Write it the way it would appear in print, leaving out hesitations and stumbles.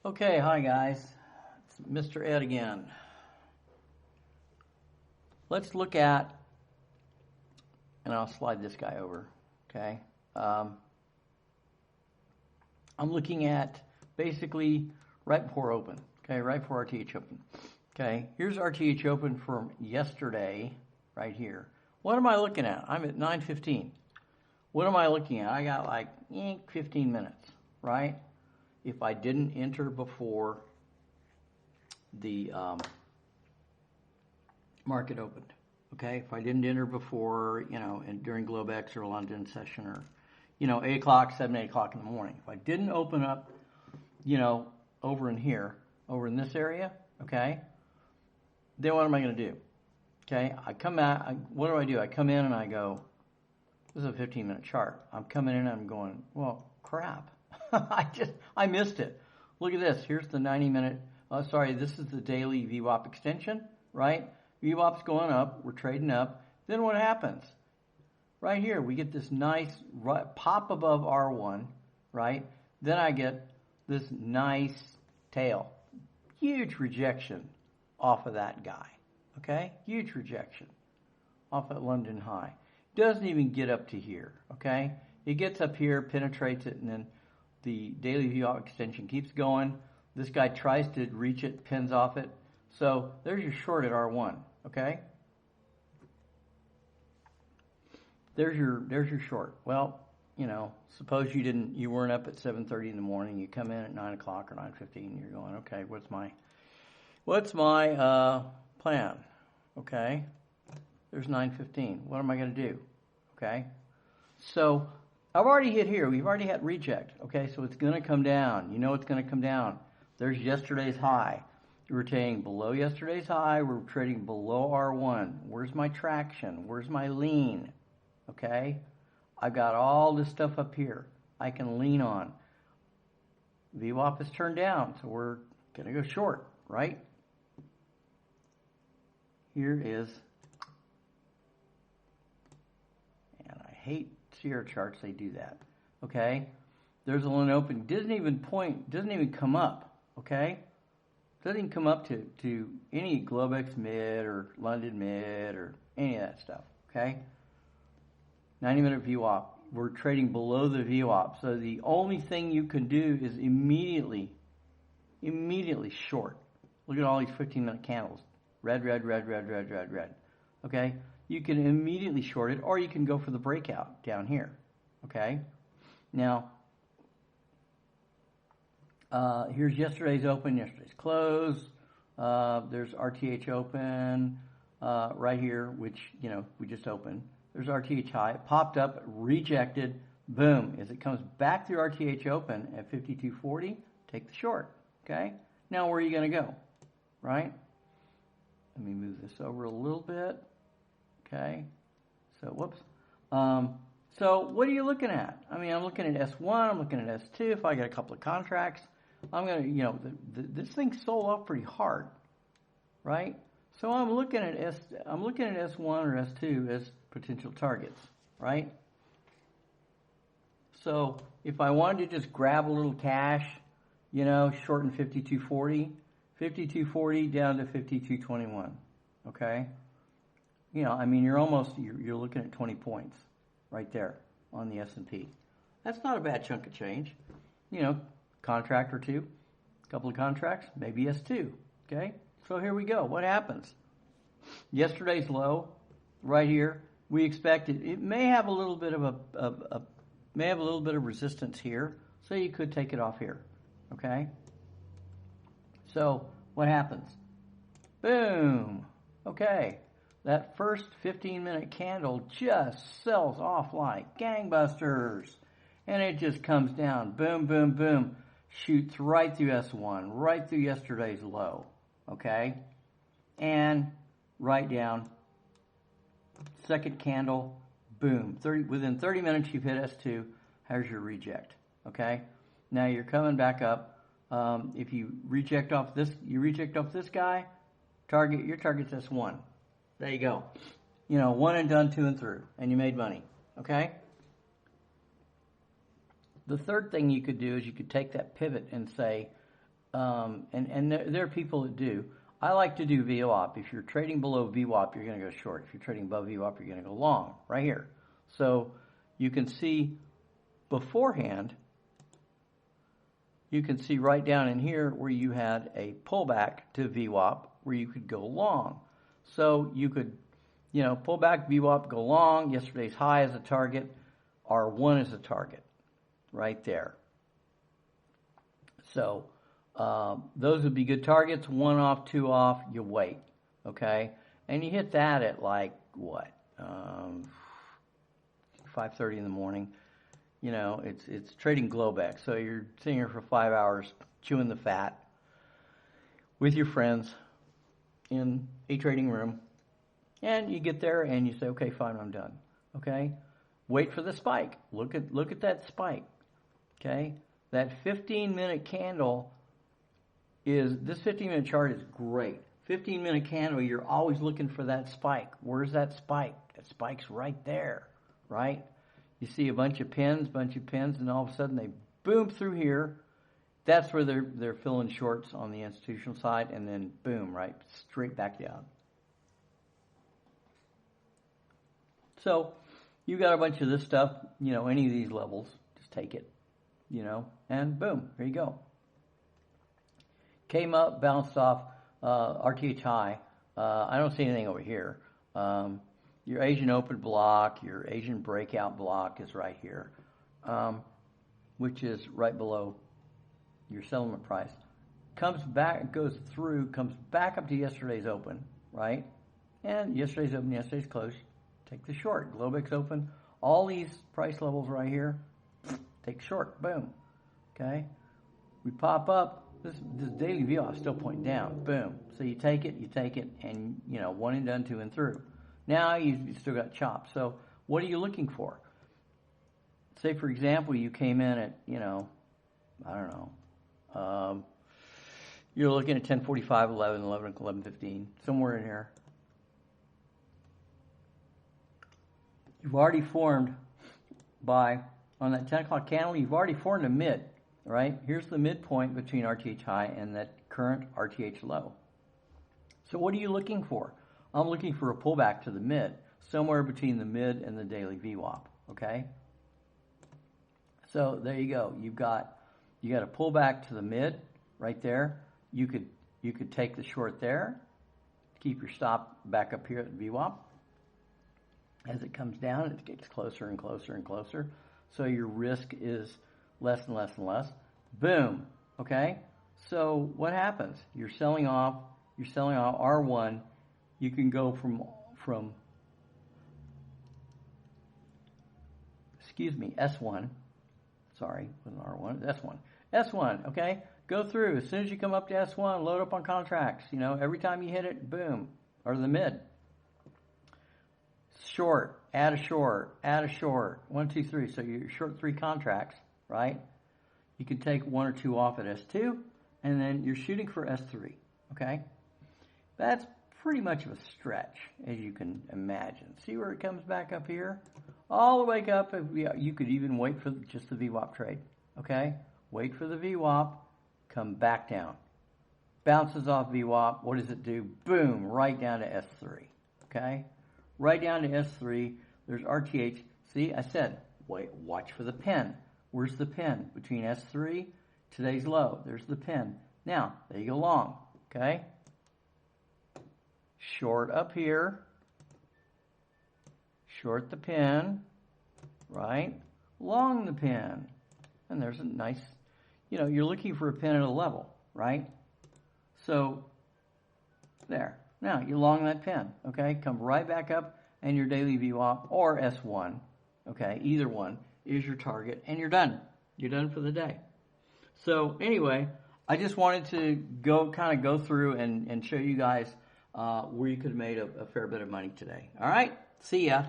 Okay, hi guys. It's Mr. Ed again. Let's look at, and I'll slide this guy over, okay? I'm looking at basically right before open, okay? Right before RTH open. Okay, here's RTH open from yesterday, right here. What am I looking at? I'm at 9:15. What am I looking at? I got like 15 minutes, right? If I didn't enter before the market opened, okay? If I didn't enter before, and during Globex or London session or, 8 o'clock, 7, 8 o'clock in the morning. If I didn't open up, over in here, over in this area, okay, then what am I going to do? Okay, I come out, what do? I come in and I go, this is a 15-minute chart. I'm coming in and I'm going, well, crap. I missed it. Look at this. Here's the 90-minute, this is the daily VWAP extension, right? VWAP's going up. We're trading up. Then what happens? Right here, we get this nice pop above R1, right? Then I get this nice tail. Huge rejection off of that guy, okay? Huge rejection off at London high. Doesn't even get up to here, okay? It gets up here, penetrates it, and then the daily VWAP extension keeps going. This guy tries to reach it, pins off it. So there's your short at R1, okay? There's your short. Well, suppose you weren't up at 7:30 in the morning. You come in at 9 o'clock or 9:15. You're going, okay, what's my plan? Okay, there's 9:15. What am I going to do? Okay, so I've already hit here. We've already had reject. Okay, so it's going to come down. You know it's going to come down. There's yesterday's high. We're trading below yesterday's high. We're trading below R1. Where's my traction? Where's my lean? Okay, I've got all this stuff up here I can lean on. VWAP is turned down, so we're going to go short, right? Here is, and I hate Sierra charts, they do that. Okay, there's a line open, doesn't even come up, okay? Doesn't even come up to any Globex mid or London mid or any of that stuff, okay? 90-minute VWAP. We're trading below the VWAP. So the only thing you can do is immediately short. Look at all these 15-minute candles. Red, red, red, red, red, red, red. Okay? You can immediately short it, or you can go for the breakout down here. Okay? Now, here's yesterday's open, yesterday's close. There's RTH open right here, which, we just opened. There's RTH high. It popped up, rejected, boom. As it comes back through RTH open at 52.40, take the short, okay? Now where are you going to go, right? Let me move this over a little bit, okay? So, whoops. So what are you looking at? I mean, I'm looking at S1, I'm looking at S2. If I get a couple of contracts, I'm going to, this thing sold off pretty hard, right? So I'm looking at S1 or S2 as potential targets, right? So if I wanted to just grab a little cash, shorten 52.40, 52.40 down to 52.21, okay? You're looking at 20 points right there on the S&P. That's not a bad chunk of change. Contract or two, a couple of contracts, maybe S2, okay? So here we go. What happens? Yesterday's low, right here. We expect it may have a little bit of resistance here, so you could take it off here. Okay. So what happens? Boom. Okay. That first 15-minute candle just sells off like gangbusters, and it just comes down. Boom, boom, boom. Shoots right through S1, right through yesterday's low. Okay, and right down. Second candle, boom. Within 30 minutes, you've hit S2. Here's your reject. Okay, now you're coming back up. If you reject off this guy. Your target's S1. There you go. One and done, two and through, and you made money. Okay. The third thing you could do is you could take that pivot and say, And there are people that do. I like to do VWAP. If you're trading below VWAP, you're going to go short. If you're trading above VWAP, you're going to go long, right here. So you can see beforehand, you can see right down in here where you had a pullback to VWAP where you could go long. So you could, pull back VWAP, go long. Yesterday's high is a target. R1 is a target right there. So those would be good targets. 1 off, 2 off, you wait, okay? And you hit that at like, what, 5:30 in the morning. It's trading Globex. So you're sitting here for 5 hours chewing the fat with your friends in a trading room. And you get there and you say, okay, fine, I'm done, okay? Wait for the spike. Look at that spike, okay? That 15-minute candle this 15-minute chart is great. 15-minute candle, you're always looking for that spike. Where's that spike? That spike's right there, right? You see a bunch of pins, and all of a sudden they boom through here. That's where they're filling shorts on the institutional side, and then boom, right, straight back down. So you got a bunch of this stuff, any of these levels, just take it, and boom, here you go. Came up, bounced off, RTH high. I don't see anything over here. Your Asian open block, your Asian breakout block is right here, which is right below your settlement price. Comes back, goes through, comes back up to yesterday's open, right? And yesterday's open, yesterday's close. Take the short. Globex open. All these price levels right here, take short. Boom. Okay? We pop up. This daily VWAP is still pointing down. Boom. So you take it, and, one and done, 2 and through. Now you still got chops. So what are you looking for? Say, for example, you came in at, I don't know. You're looking at 10:45, 11, 11:15, somewhere in here. You've already formed on that 10 o'clock candle, you've already formed a mid, right? Here's the midpoint between RTH high and that current RTH low. So what are you looking for? I'm looking for a pullback to the mid, somewhere between the mid and the daily VWAP, okay? So there you go. You got a pullback to the mid right there. You could take the short there, keep your stop back up here at the VWAP. As it comes down, it gets closer and closer and closer. So your risk is less and less and less. Boom. Okay? So what happens? You're selling off R1. You can go from S1. Sorry, wasn't R1, S1. S1, okay? Go through. As soon as you come up to S1, load up on contracts. Every time you hit it, boom. Or the mid. Short, add a short, 1, 2, 3. So you're short 3 contracts, right? You can take 1 or 2 off at S2, and then you're shooting for S3, okay? That's pretty much of a stretch, as you can imagine. See where it comes back up here? All the way up, you could even wait for just the VWAP trade, okay? Wait for the VWAP, come back down. Bounces off VWAP, what does it do? Boom, right down to S3, okay? Right down to S3, there's RTH. See, I said, wait, watch for the pin. Where's the pin? Between S3, today's low. There's the pin. Now, there you go long, okay? Short up here. Short the pin, right? Long the pin. And there's a nice, you're looking for a pin at a level, right? So, there. Now, you long that pin, okay? Come right back up, and your daily VWAP or S1, okay? Either one is your target, and you're done. You're done for the day. So, anyway, I just wanted to go through and show you guys where you could have made a fair bit of money today. All right? See ya.